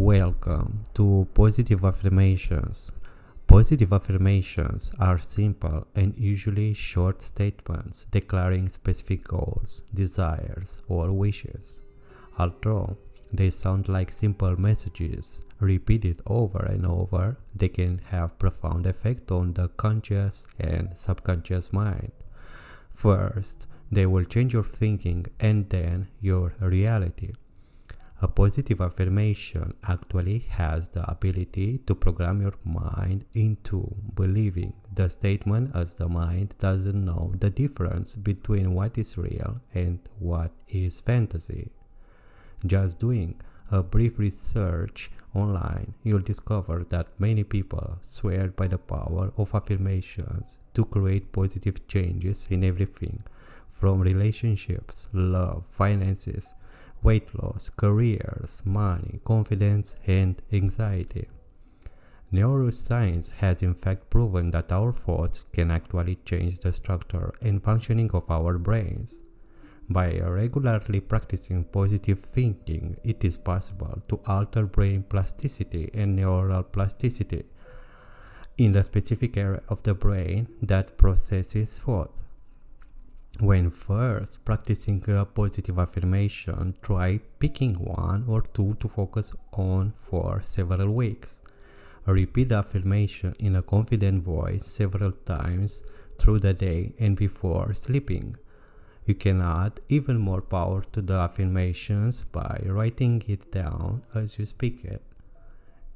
Welcome to Positive Affirmations. Positive affirmations are simple and usually short statements declaring specific goals, desires, or wishes. Although they sound like simple messages repeated over and over, they can have profound effect on the conscious and subconscious mind. First, they will change your thinking and then your reality. A positive affirmation actually has the ability to program your mind into believing the statement, as the mind doesn't know the difference between what is real and what is fantasy. Just doing a brief research online, you'll discover that many people swear by the power of affirmations to create positive changes in everything from relationships, love, finances, weight loss, careers, money, confidence, and anxiety. Neuroscience has in fact proven that our thoughts can actually change the structure and functioning of our brains. By regularly practicing positive thinking, it is possible to alter brain plasticity and neural plasticity in the specific area of the brain that processes thought. When first practicing a positive affirmation, try picking one or two to focus on for several weeks. Repeat the affirmation in a confident voice several times through the day and before sleeping. You can add even more power to the affirmations by writing it down as you speak it.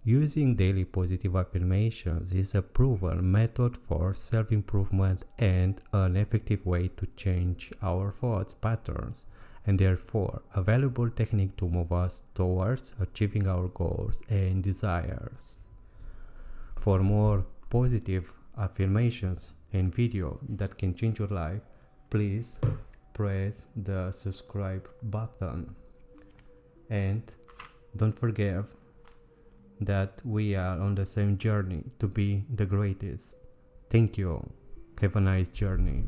Using daily positive affirmations is a proven method for self-improvement and an effective way to change our thoughts patterns, and therefore a valuable technique to move us towards achieving our goals and desires. For more positive affirmations and video that can change your life, please press the subscribe button. And don't forget that we are on the same journey to be the greatest. Thank you. Have a nice journey.